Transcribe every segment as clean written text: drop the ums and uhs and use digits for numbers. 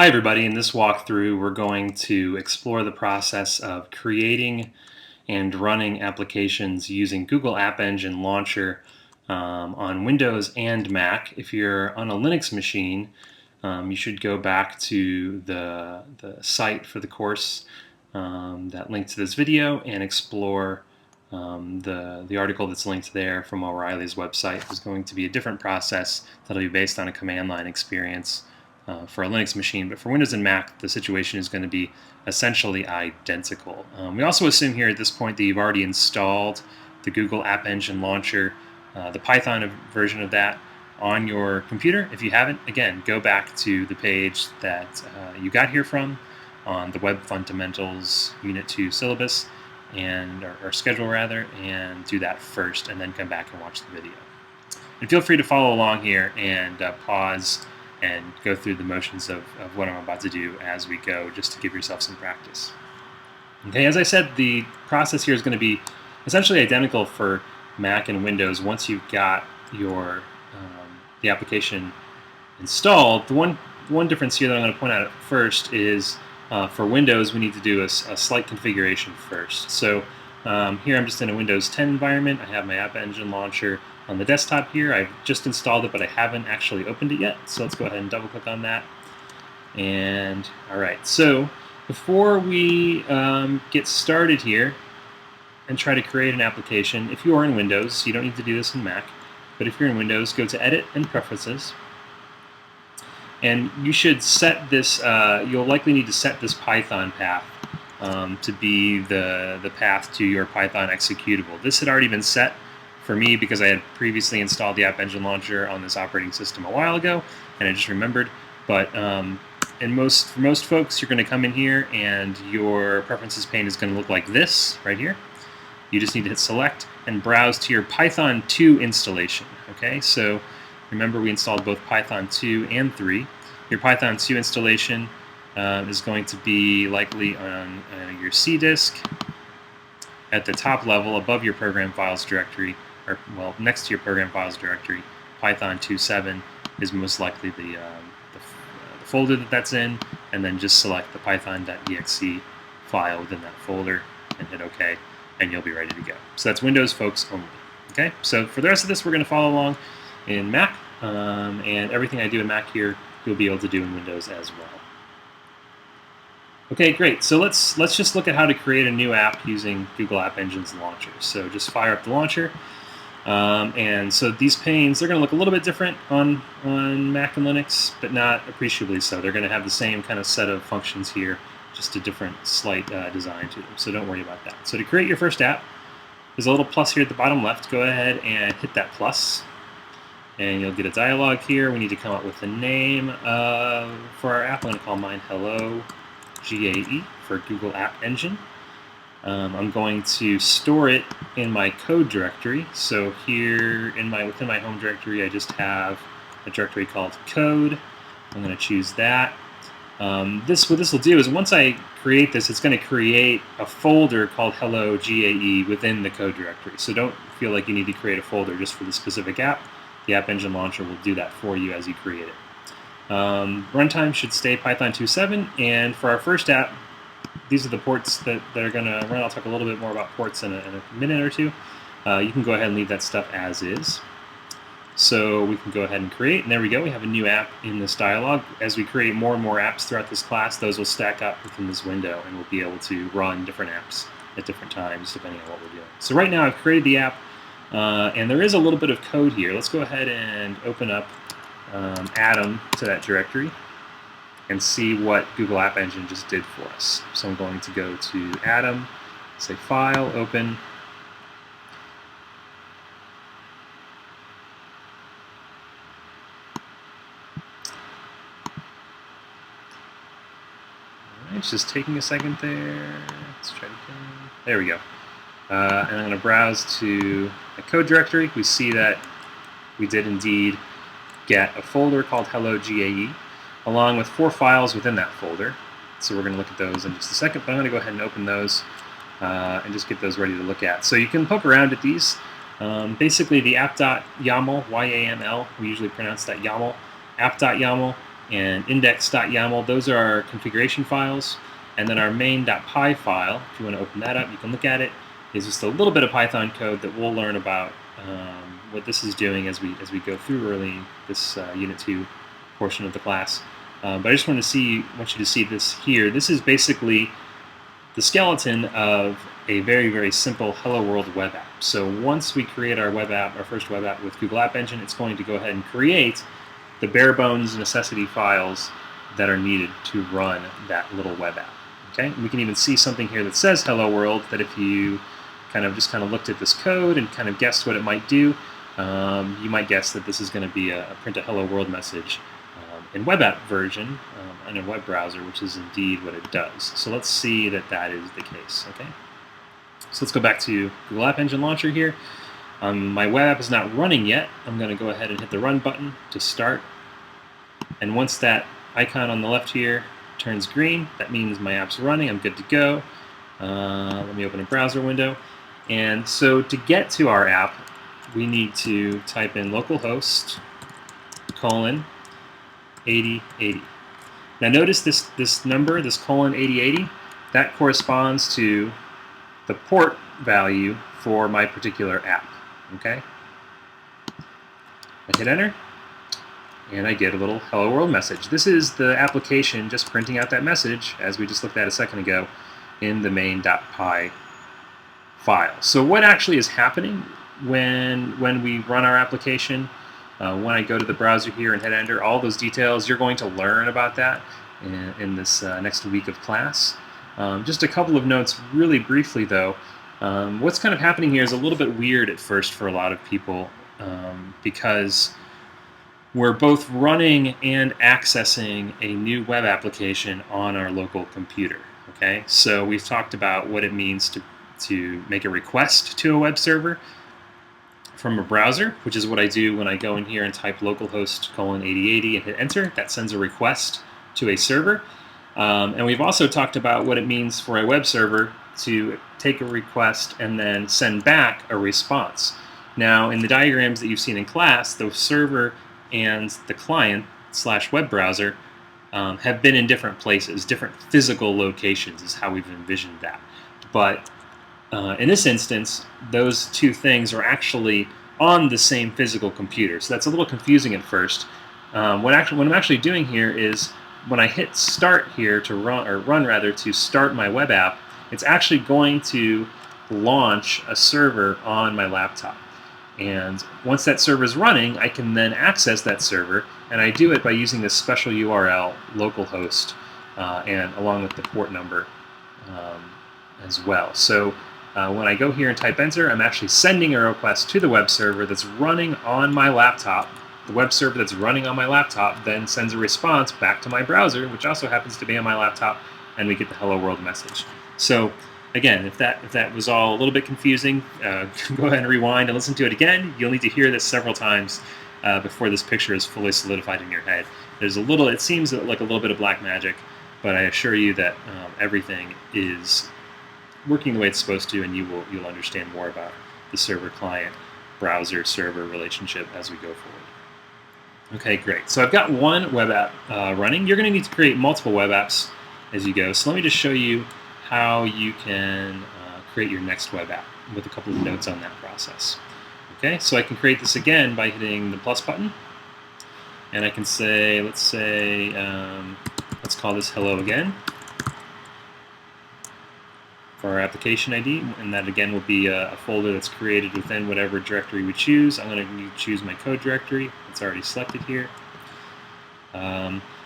Hi everybody, in this walkthrough we're going to explore the process of creating and running applications using Google App Engine Launcher on Windows and Mac. If you're on a Linux machine, you should go back to the site for the course that linked to this video and explore the article that's linked there from O'Reilly's website. Is going to be a different process that'll be based on a command line experience for a Linux machine, but for Windows and Mac, the situation is going to be essentially identical. We also assume here at this point that you've already installed the Google App Engine Launcher, the Python version of that, on your computer. If you haven't, again, go back to the page that you got here from on the Web Fundamentals Unit 2 syllabus, or schedule rather, and do that first, and then come back and watch the video. And feel free to follow along here and pause and go through the motions of what I'm about to do as we go, just to give yourself some practice. Okay, as I said, the process here is going to be essentially identical for Mac and Windows once you've got your the application installed. The one difference here that I'm going to point out at first is for Windows, we need to do a slight configuration first. So here I'm just in a Windows 10 environment. I have my App Engine Launcher on the desktop here. I've just installed it, but I haven't actually opened it yet. So let's go ahead and double click on that. And all right, so before we get started here and try to create an application, if you are in Windows, you don't need to do this in Mac, but if you're in Windows, go to Edit and Preferences. And you should set this, you'll likely need to set this Python path to be the path to your Python executable. This had already been set for me because I had previously installed the App Engine Launcher on this operating system a while ago, and I just remembered. But for most folks, you're going to come in here and your preferences pane is going to look like this right here. You just need to hit select and browse to your Python 2 installation. Okay, so remember we installed both Python 2 and 3. Your Python 2 installation is going to be likely on your C disk at the top level above your program files directory, or well, next to your program files directory. Python 2.7 is most likely the folder that's in, and then just select the python.exe file within that folder and hit OK, and you'll be ready to go. So that's Windows folks only. Okay, so for the rest of this, we're going to follow along in Mac, and everything I do in Mac here, you'll be able to do in Windows as well. Okay, great. So let's just look at how to create a new app using Google App Engine's Launcher. So just fire up the launcher. And so these panes, they're going to look a little bit different on Mac and Linux, but not appreciably so. They're going to have the same kind of set of functions here, just a different slight design to them. So don't worry about that. So to create your first app, there's a little plus here at the bottom left. Go ahead and hit that plus, and you'll get a dialog here. We need to come up with a name for our app. I'm going to call mine Hello GAE for Google App Engine. I'm going to store it in my code directory. So here within my home directory, I just have a directory called code. I'm going to choose that. What this will do is once I create this, it's going to create a folder called Hello GAE within the code directory. So don't feel like you need to create a folder just for the specific app. The App Engine Launcher will do that for you as you create it. Runtime should stay Python 2.7, and for our first app, these are the ports that are going to run. I'll talk a little bit more about ports in a minute or two. You can go ahead and leave that stuff as is. So we can go ahead and create, and there we go. We have a new app in this dialog. As we create more and more apps throughout this class, those will stack up within this window, and we'll be able to run different apps at different times depending on what we're doing. So right now I've created the app, and there is a little bit of code here. Let's go ahead and open up Atom to that directory and see what Google App Engine just did for us. So I'm going to go to Atom, say File, Open. It's just taking a second there. Let's try it again. There we go. And I'm going to browse to a code directory. We see that we did indeed get a folder called Hello GAE, along with 4 files within that folder. So we're going to look at those in just a second, but I'm going to go ahead and open those and just get those ready to look at. So you can poke around at these. Basically, the app.yaml, Y-A-M-L, we usually pronounce that YAML, app.yaml and index.yaml. Those are our configuration files. And then our main.py file, if you want to open that up, you can look at it, is just a little bit of Python code that we'll learn about what this is doing as we go through early this Unit 2 portion of the class. But I just want you to see this here. This is basically the skeleton of a very, very simple Hello World web app. So once we create our web app, our first web app with Google App Engine, it's going to go ahead and create the bare bones necessity files that are needed to run that little web app. Okay, and we can even see something here that says Hello World, that if you kind of looked at this code and kind of guessed what it might do, you might guess that this is going to be a print a Hello World message in web app version in a web browser, which is indeed what it does. So let's see that that is the case. Okay, so let's go back to Google App Engine Launcher here. My web app is not running yet. I'm going to go ahead and hit the Run button to start. And once that icon on the left here turns green, that means my app's running. I'm good to go. Let me open a browser window. And so to get to our app, we need to type in localhost :8080. Now notice this number, this :8080, that corresponds to the port value for my particular app. Okay? I hit enter, and I get a little Hello World message. This is the application just printing out that message, as we just looked at a second ago, in the main.py file. So what actually is happening when we run our application, when I go to the browser here and hit enter, all those details, you're going to learn about that in this next week of class. Just a couple of notes really briefly though. What's kind of happening here is a little bit weird at first for a lot of people because we're both running and accessing a new web application on our local computer. Okay, so we've talked about what it means to make a request to a web server from a browser, which is what I do when I go in here and type localhost :8080 and hit enter. That sends a request to a server. And we've also talked about what it means for a web server to take a request and then send back a response. Now, in the diagrams that you've seen in class, the server and the client / web browser have been in different places, different physical locations is how we've envisioned that. But in this instance, those two things are actually on the same physical computer. So that's a little confusing at first. What I'm actually doing here is when I hit start here to run to start my web app, it's actually going to launch a server on my laptop. And once that server is running, I can then access that server, and I do it by using this special URL, localhost, and along with the port number as well. So when I go here and type enter, I'm actually sending a request to the web server that's running on my laptop. The web server that's running on my laptop then sends a response back to my browser, which also happens to be on my laptop, and we get the Hello World message. So again, if that was all a little bit confusing, go ahead and rewind and listen to it again. You'll need to hear this several times before this picture is fully solidified in your head. It seems like a little bit of black magic, but I assure you that everything is working the way it's supposed to, and you'll understand more about the server-client, browser-server relationship as we go forward. Okay, great. So I've got one web app running. You're going to need to create multiple web apps as you go. So let me just show you how you can create your next web app with a couple of notes on that process. Okay, so I can create this again by hitting the plus button, and I can say, let's call this hello again for our application ID, and that again will be a folder that's created within whatever directory we choose. I'm going to choose my code directory. It's already selected here.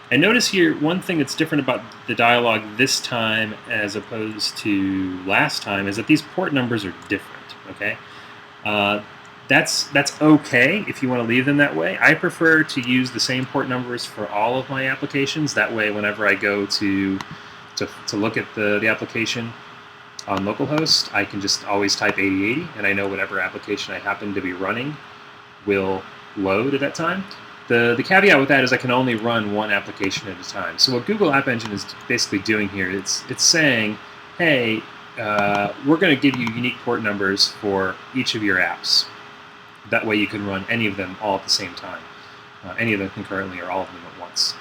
And notice here, one thing that's different about the dialog this time as opposed to last time is that these port numbers are different. Okay, that's okay if you want to leave them that way. I prefer to use the same port numbers for all of my applications. That way, whenever I go to look at the application on localhost, I can just always type 8080, and I know whatever application I happen to be running will load at that time. The caveat with that is I can only run one application at a time. So what Google App Engine is basically doing here, it's saying, hey, we're going to give you unique port numbers for each of your apps. That way you can run any of them all at the same time, any of them concurrently or all of them at once.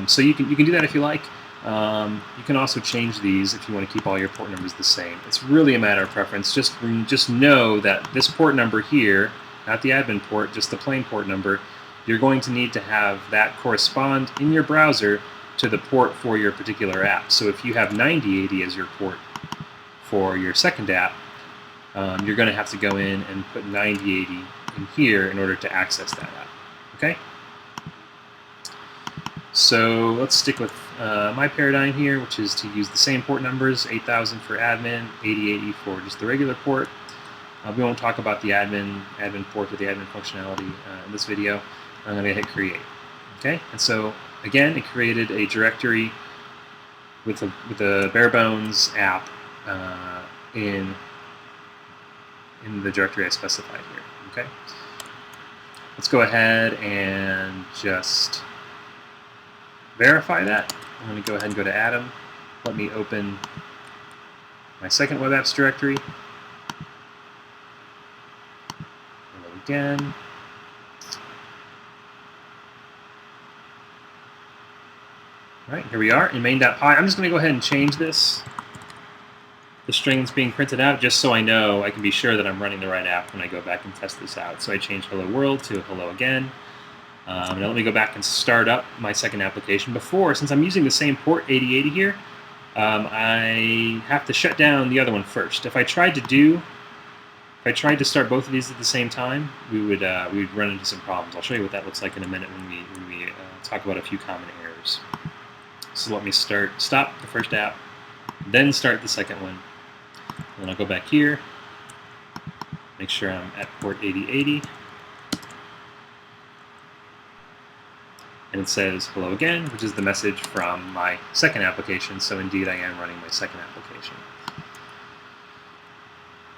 So you can do that if you like. You can also change these if you want to keep all your port numbers the same. It's really a matter of preference. Just know that this port number here, not the admin port, just the plain port number, you're going to need to have that correspond in your browser to the port for your particular app. So if you have 9080 as your port for your second app, you're going to have to go in and put 9080 in here in order to access that app. Okay? So let's stick with my paradigm here, which is to use the same port numbers, 8000 for admin, 8080 for just the regular port. We won't talk about the admin port or the admin functionality in this video. I'm going to hit create. Okay, and so again, it created a directory with a bare bones app in the directory I specified here. Okay, let's go ahead and just verify that. I'm going to go ahead and go to Atom. Let me open my second web apps directory. Hello again. All right, here we are in main.py. I'm just going to go ahead and change this, the string's being printed out, just so I know, I can be sure that I'm running the right app when I go back and test this out. So I changed hello world to hello again. Now let me go back and start up my second application. Before, since I'm using the same port 8080 here, I have to shut down the other one first. If I tried to start both of these at the same time, we would run into some problems. I'll show you what that looks like in a minute when we talk about a few common errors. So let me stop the first app, then start the second one. And then I'll go back here, make sure I'm at port 8080. And it says hello again, which is the message from my second application. So indeed, I am running my second application.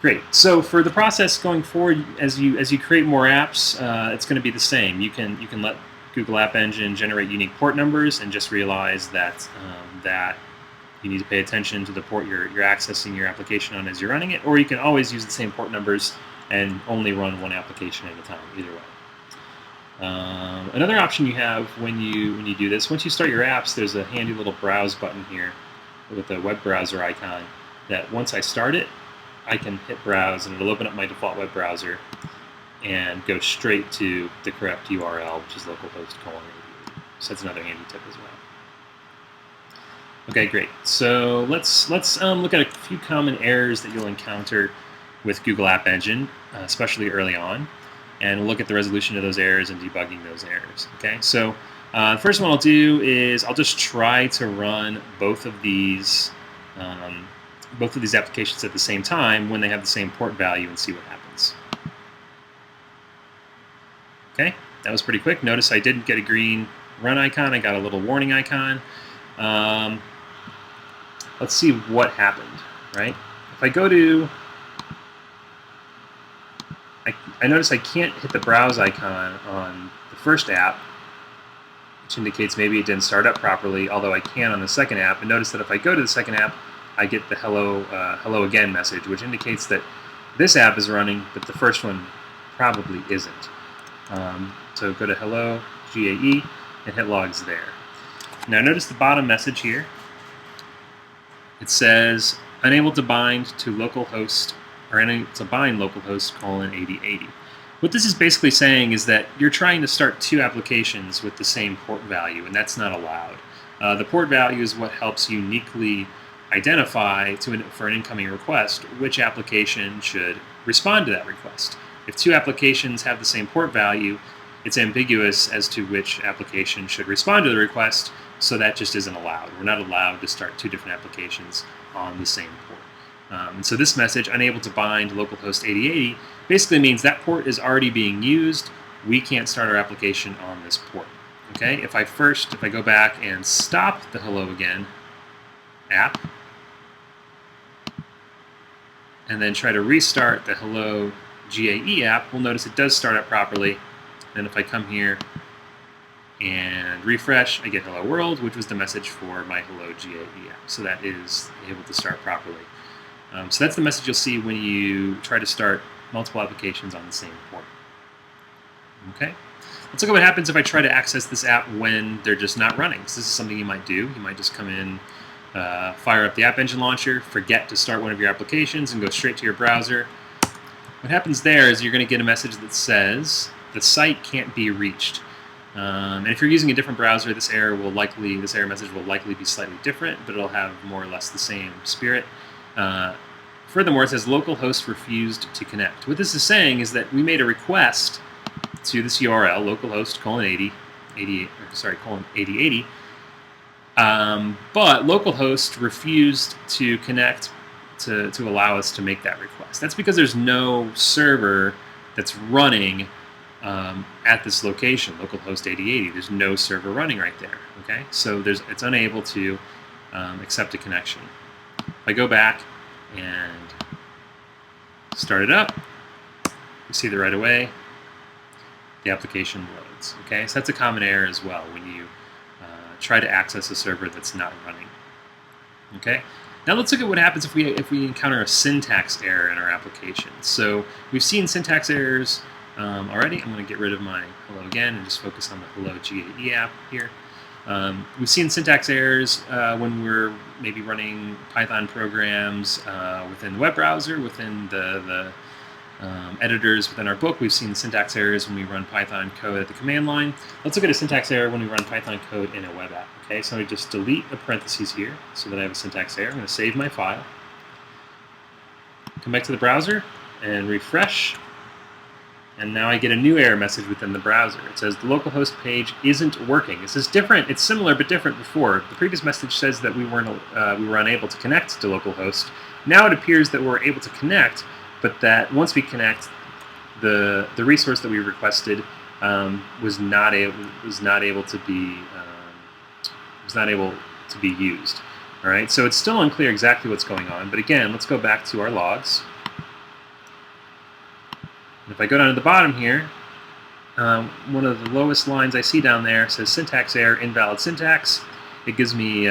Great. So for the process going forward, as you create more apps, it's going to be the same. You can let Google App Engine generate unique port numbers, and just realize that that you need to pay attention to the port you're accessing your application on as you're running it. Or you can always use the same port numbers and only run one application at a time. Either way. Another option you have when you do this, once you start your apps, there's a handy little browse button here with a web browser icon that once I start it, I can hit browse and it'll open up my default web browser and go straight to the correct URL, which is localhost:8080. So that's another handy tip as well. Okay, great. So let's look at a few common errors that you'll encounter with Google App Engine, especially early on, and we'll look at the resolution of those errors and debugging those errors. Okay, so the first one I'll do is I'll just try to run both of these applications at the same time when they have the same port value and see what happens. Okay, that was pretty quick. Notice I didn't get a green run icon. I got a little warning icon. Let's see what happened, right? If I go to, I notice I can't hit the browse icon on the first app, which indicates maybe it didn't start up properly, although I can on the second app. And notice that if I go to the second app, I get the hello again message, which indicates that this app is running, but the first one probably isn't. So go to hello GAE and hit logs there. Now notice the bottom message here. It says unable to bind to localhost, or unable to bind localhost :8080. What this is basically saying is that you're trying to start two applications with the same port value, and that's not allowed. The port value is what helps uniquely identify for an incoming request which application should respond to that request. If two applications have the same port value, it's ambiguous as to which application should respond to the request, so that just isn't allowed. We're not allowed to start two different applications on the same port. And so this message, unable to bind localhost :8080, basically means that port is already being used. We can't start our application on this port. Okay, if I go back and stop the hello again app, and then try to restart the hello GAE app, we'll notice it does start up properly. Then if I come here and refresh, I get hello world, which was the message for my hello GAE app. So that is able to start properly. So that's the message you'll see when you try to start multiple applications on the same port. Okay. Let's look at what happens if I try to access this app when they're just not running. So this is something you might do. You might just come in, fire up the App Engine Launcher, forget to start one of your applications, and go straight to your browser. What happens there is you're going to get a message that says the site can't be reached. And if you're using a different browser, this error message will likely be slightly different, but it'll have more or less the same spirit. Furthermore, it says localhost refused to connect. What this is saying is that we made a request to this URL, localhost :8080, but localhost refused to connect to allow us to make that request. That's because there's no server that's running at this location, localhost 8080. There's no server running right there. Okay, so it's unable to accept a connection. If I go back and start it up, you see that right away the application loads. Okay, so that's a common error as well when you try to access a server that's not running. Okay, now let's look at what happens if we encounter a syntax error in our application. So we've seen syntax errors already. I'm going to get rid of my hello again and just focus on the hello GAE app here. We've seen syntax errors when we're maybe running Python programs within the web browser, within the editors within our book. We've seen syntax errors when we run Python code at the command line. Let's look at a syntax error when we run Python code in a web app. Okay, so I just delete the parentheses here so that I have a syntax error. I'm going to save my file, come back to the browser, and refresh. And now I get a new error message within the browser. It says the localhost page isn't working. This is different. It's similar but different before. The previous message says that we were unable to connect to localhost. Now it appears that we're able to connect, but that once we connect, the resource that we requested was not able to be used. All right. So it's still unclear exactly what's going on. But again, let's go back to our logs. If I go down to the bottom here, one of the lowest lines I see down there says syntax error, invalid syntax. It gives me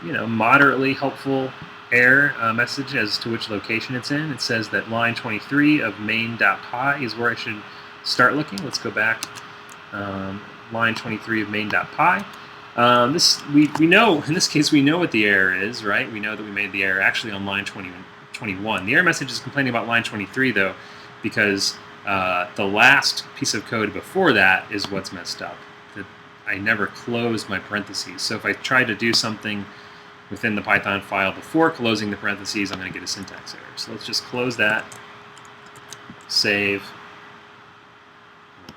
moderately helpful error message as to which location it's in. It says that line 23 of main.py is where I should start looking. Let's go back. Line 23 of main.py. We know, in this case, we know what the error is, right? We know that we made the error actually on line 21. The error message is complaining about line 23, though, because the last piece of code before that is what's messed up. I never closed my parentheses. So if I try to do something within the Python file before closing the parentheses, I'm going to get a syntax error. So let's just close that, save,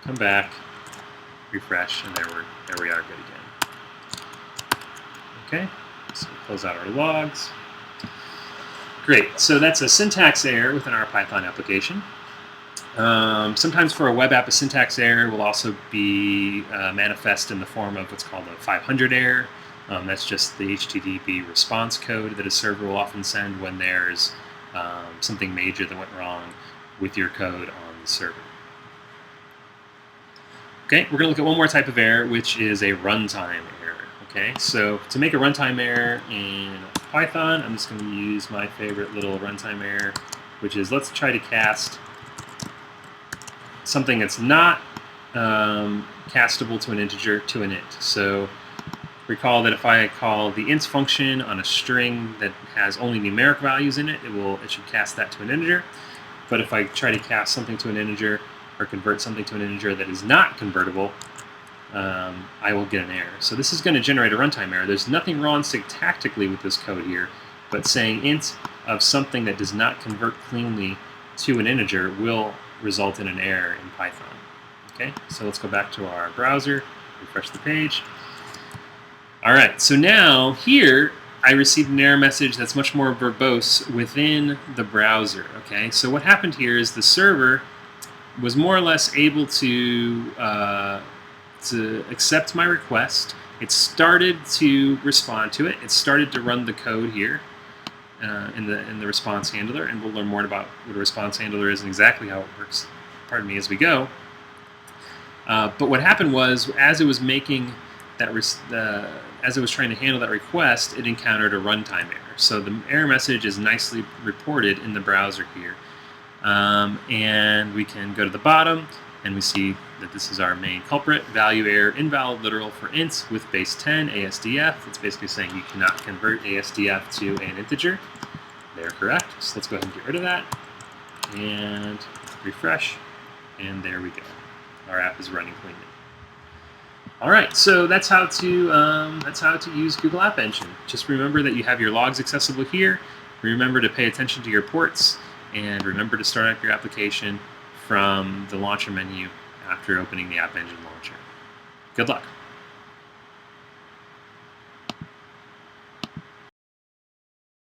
come back, refresh, and there we are good again. Okay, so close out our logs. Great, so that's a syntax error within our Python application. Sometimes for a web app, a syntax error will also be manifest in the form of what's called a 500 error. That's just the HTTP response code that a server will often send when there's something major that went wrong with your code on the server. Okay, we're going to look at one more type of error, which is a runtime error. Okay, so to make a runtime error in Python, I'm just going to use my favorite little runtime error, which is let's try to cast something that's not castable to an integer to an int. So recall that if I call the int function on a string that has only numeric values in it, it should cast that to an integer. But if I try to cast something to an integer or convert something to an integer that is not convertible, I will get an error. So this is going to generate a runtime error. There's nothing wrong syntactically with this code here, but saying int of something that does not convert cleanly to an integer will result in an error in Python. Okay, so let's go back to our browser, refresh the page. All right, so now here I received an error message that's much more verbose within the browser. Okay, so what happened here is the server was more or less able to accept my request. It started to respond to it. It started to run the code here in the response handler, and we'll learn more about what a response handler is and exactly how it works, as we go. But what happened was, as it was making that, as it was trying to handle that request, it encountered a runtime error. So the error message is nicely reported in the browser here, and we can go to the bottom, and we see that this is our main culprit, value error, invalid literal for ints with base 10, ASDF. It's basically saying you cannot convert ASDF to an integer. They're correct, so let's go ahead and get rid of that, and refresh, and there we go. Our app is running cleanly. All right, so that's how to use Google App Engine. Just remember that you have your logs accessible here. Remember to pay attention to your ports, and remember to start up your application from the launcher menu after opening the App Engine launcher. Good luck.